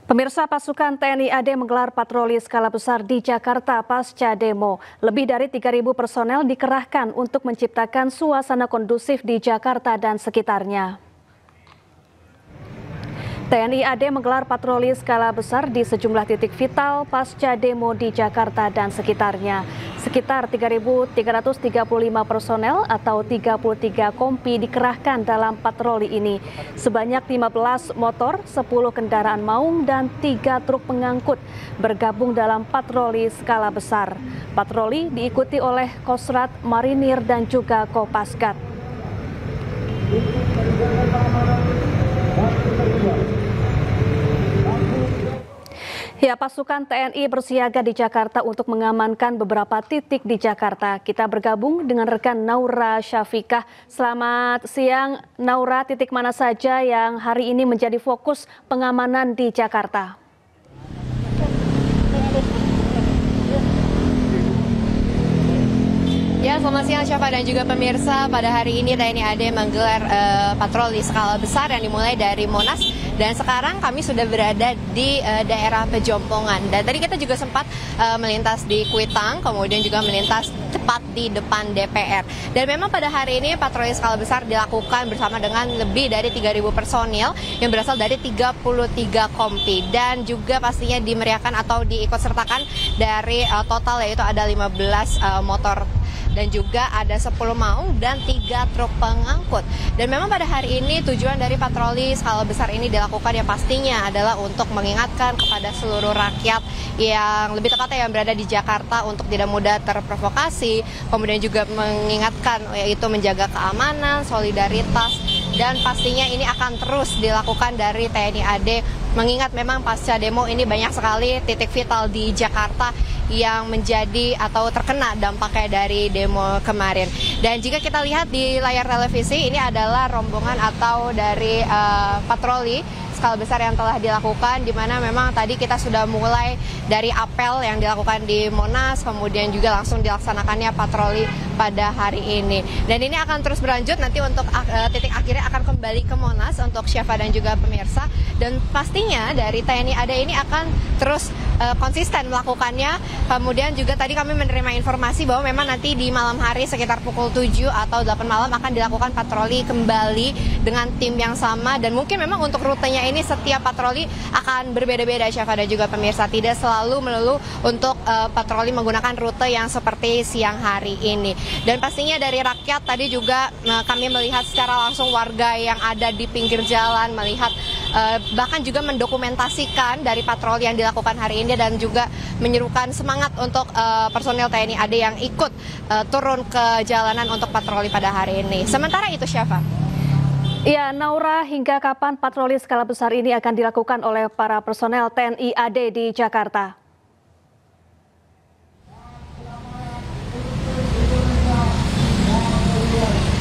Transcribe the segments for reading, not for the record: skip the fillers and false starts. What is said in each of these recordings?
Pemirsa, pasukan TNI AD menggelar patroli skala besar di Jakarta pasca demo. Lebih dari 3.000 personel dikerahkan untuk menciptakan suasana kondusif di Jakarta dan sekitarnya. TNI AD menggelar patroli skala besar di sejumlah titik vital pasca demo di Jakarta dan sekitarnya. Sekitar 3.335 personel atau 33 kompi dikerahkan dalam patroli ini. Sebanyak 15 motor, 10 kendaraan maung, dan 3 truk pengangkut bergabung dalam patroli skala besar. Patroli diikuti oleh Kostrat, Marinir, dan juga Kopasgat. Ya, pasukan TNI bersiaga di Jakarta untuk mengamankan beberapa titik di Jakarta. Kita bergabung dengan rekan Naura Syafikah. Selamat siang, Naura. Titik mana saja yang hari ini menjadi fokus pengamanan di Jakarta? Ya, selamat siang Syafa dan juga pemirsa. Pada hari ini TNI AD menggelar patroli skala besar yang dimulai dari Monas. Dan sekarang kami sudah berada di daerah Pejompongan. Dan tadi kita juga sempat melintas di Kuitang, kemudian juga melintas tepat di depan DPR. Dan memang pada hari ini patroli skala besar dilakukan bersama dengan lebih dari 3.000 personil yang berasal dari 33 kompi. Dan juga pastinya dimeriahkan atau diikutsertakan dari total yaitu ada 15 motor. Dan juga ada 10 maung dan 3 truk pengangkut. Dan memang pada hari ini tujuan dari patroli skala besar ini dilakukan yang pastinya adalah untuk mengingatkan kepada seluruh rakyat yang lebih tepatnya yang berada di Jakarta untuk tidak mudah terprovokasi. Kemudian juga mengingatkan yaitu menjaga keamanan, solidaritas. Dan pastinya ini akan terus dilakukan dari TNI AD mengingat memang pasca demo ini banyak sekali titik vital di Jakarta yang menjadi atau terkena dampaknya dari demo kemarin. Dan jika kita lihat di layar televisi, ini adalah rombongan atau dari patroli skala besar yang telah dilakukan, di mana memang tadi kita sudah mulai dari apel yang dilakukan di Monas, kemudian juga langsung dilaksanakannya patroli pada hari ini. Dan ini akan terus berlanjut, nanti untuk titik akhirnya akan kembali ke Monas untuk Syafa dan juga pemirsa. Dan pastinya dari TNI AD ini akan terus konsisten melakukannya. Kemudian juga tadi kami menerima informasi bahwa memang nanti di malam hari sekitar pukul 7 atau 8 malam akan dilakukan patroli kembali dengan tim yang sama. Dan mungkin memang untuk rutenya ini setiap patroli akan berbeda-beda Syafa dan juga pemirsa. Tidak selalu melulu untuk patroli menggunakan rute yang seperti siang hari ini. Dan pastinya dari rakyat tadi juga kami melihat secara langsung warga yang ada di pinggir jalan melihat bahkan juga mendokumentasikan dari patroli yang dilakukan hari ini dan juga menyerukan semangat untuk personel TNI AD yang ikut turun ke jalanan untuk patroli pada hari ini. Sementara itu Syafa. Ya, Naura, hingga kapan patroli skala besar ini akan dilakukan oleh para personel TNI AD di Jakarta?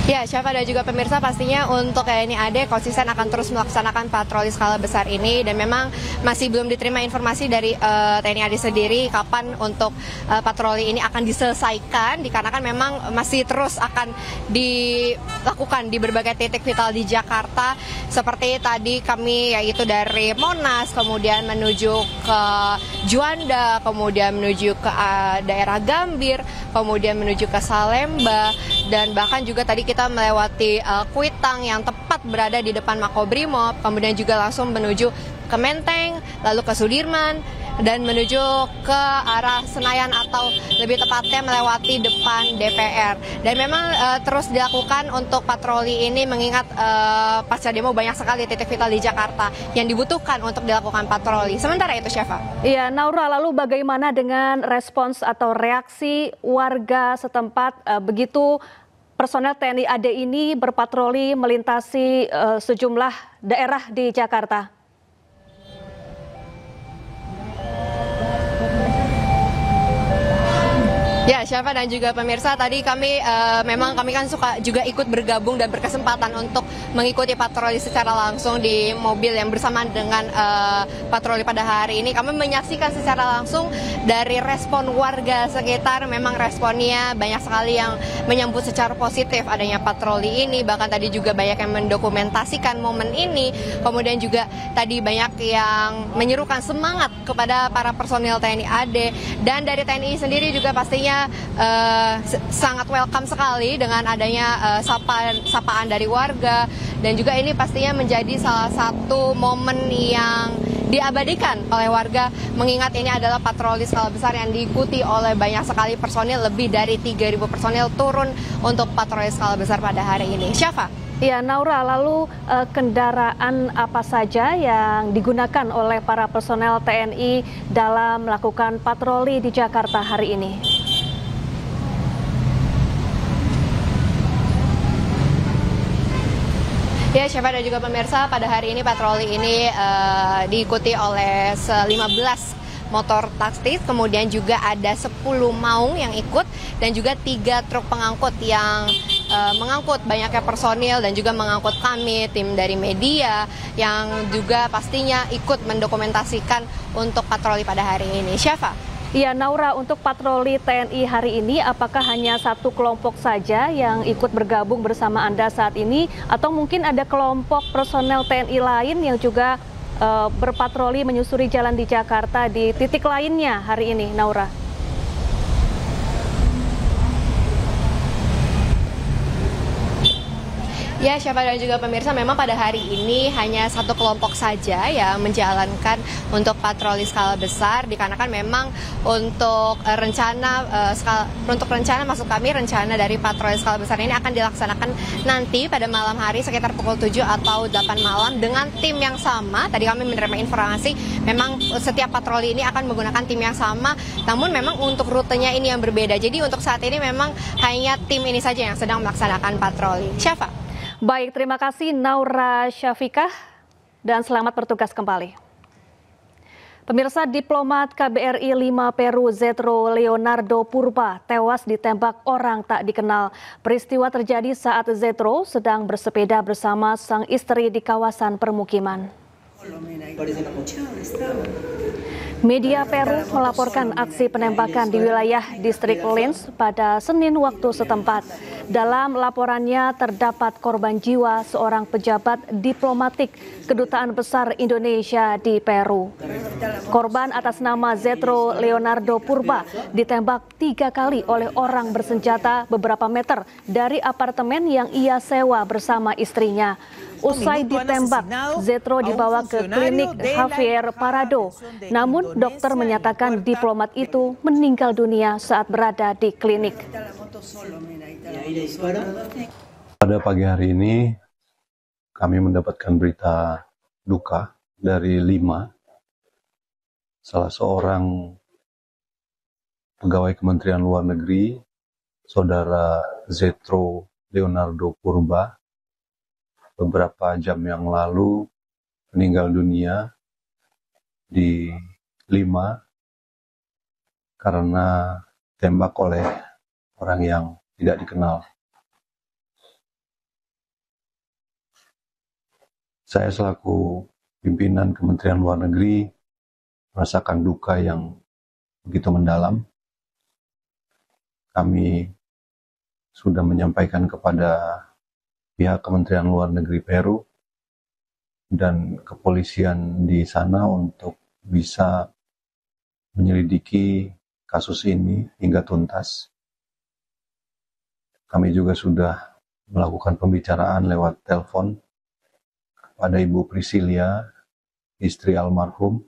Ya, Syafa dan juga pemirsa, pastinya untuk TNI AD konsisten akan terus melaksanakan patroli skala besar ini. Dan memang masih belum diterima informasi dari TNI AD sendiri kapan untuk patroli ini akan diselesaikan, dikarenakan memang masih terus akan dilakukan di berbagai titik vital di Jakarta. Seperti tadi kami yaitu dari Monas, kemudian menuju ke Juanda, kemudian menuju ke daerah Gambir, kemudian menuju ke Salemba, dan bahkan juga tadi kita melewati Kuitang yang tepat berada di depan Makobrimob, kemudian juga langsung menuju ke Menteng, lalu ke Sudirman, dan menuju ke arah Senayan atau lebih tepatnya melewati depan DPR. Dan memang terus dilakukan untuk patroli ini mengingat pasca demo banyak sekali titik vital di Jakarta yang dibutuhkan untuk dilakukan patroli. Sementara itu Syafa. Iya, Naura, lalu bagaimana dengan respons atau reaksi warga setempat begitu personel TNI AD ini berpatroli melintasi sejumlah daerah di Jakarta? Ya, Syafa dan juga pemirsa, tadi kami memang kami kan suka juga ikut bergabung dan berkesempatan untuk mengikuti patroli secara langsung di mobil yang bersamaan dengan patroli pada hari ini. Kami menyaksikan secara langsung dari respon warga sekitar, memang responnya banyak sekali yang menyambut secara positif adanya patroli ini, bahkan tadi juga banyak yang mendokumentasikan momen ini, kemudian juga tadi banyak yang menyerukan semangat kepada para personil TNI AD, dan dari TNI sendiri juga pastinya sangat welcome sekali dengan adanya sapaan dari warga, dan juga ini pastinya menjadi salah satu momen yang diabadikan oleh warga, mengingat ini adalah patroli skala besar yang diikuti oleh banyak sekali personil, lebih dari 3.000 personil turun untuk patroli skala besar pada hari ini. Syafa. Ya, Naura, lalu kendaraan apa saja yang digunakan oleh para personel TNI dalam melakukan patroli di Jakarta hari ini? Ya, Syafa dan juga pemirsa, pada hari ini patroli ini diikuti oleh 15 motor taktis, kemudian juga ada 10 maung yang ikut, dan juga 3 truk pengangkut yang mengangkut banyaknya personil dan juga mengangkut kami, tim dari media yang juga pastinya ikut mendokumentasikan untuk patroli pada hari ini. Syafa. Ya, Naura, untuk patroli TNI hari ini, apakah hanya satu kelompok saja yang ikut bergabung bersama Anda saat ini, atau mungkin ada kelompok personel TNI lain yang juga berpatroli menyusuri jalan di Jakarta di titik lainnya hari ini, Naura? Ya, Syafa dan juga pemirsa, memang pada hari ini hanya satu kelompok saja yang menjalankan untuk patroli skala besar, dikarenakan memang untuk rencana maksud kami rencana dari patroli skala besar ini akan dilaksanakan nanti pada malam hari sekitar pukul 7 atau 8 malam dengan tim yang sama. Tadi kami menerima informasi memang setiap patroli ini akan menggunakan tim yang sama, namun memang untuk rutenya ini yang berbeda. Jadi untuk saat ini memang hanya tim ini saja yang sedang melaksanakan patroli. Syafa. Baik, terima kasih Naura Syafikah dan selamat bertugas kembali. Pemirsa, diplomat KBRI 5 Peru Zetro Leonardo Purba tewas ditembak orang tak dikenal. Peristiwa terjadi saat Zetro sedang bersepeda bersama sang istri di kawasan permukiman. Media Peru melaporkan aksi penembakan di wilayah distrik Lins pada Senin waktu setempat. Dalam laporannya terdapat korban jiwa seorang pejabat diplomatik Kedutaan Besar Indonesia di Peru. Korban atas nama Zetro Leonardo Purba ditembak 3 kali oleh orang bersenjata beberapa meter dari apartemen yang ia sewa bersama istrinya. Usai ditembak, Zetro dibawa ke klinik Javier Parado. Namun dokter menyatakan diplomat itu meninggal dunia saat berada di klinik. Pada pagi hari ini kami mendapatkan berita duka dari 5 salah seorang pegawai Kementerian Luar Negeri, Saudara Zetro Leonardo Purba, beberapa jam yang lalu meninggal dunia di Lima karena tembak oleh orang yang tidak dikenal. Saya selaku pimpinan Kementerian Luar Negeri merasakan duka yang begitu mendalam. Kami sudah menyampaikan kepada pihak Kementerian Luar Negeri Peru dan kepolisian di sana untuk bisa menyelidiki kasus ini hingga tuntas. Kami juga sudah melakukan pembicaraan lewat telepon kepada Ibu Priscilia, istri almarhum,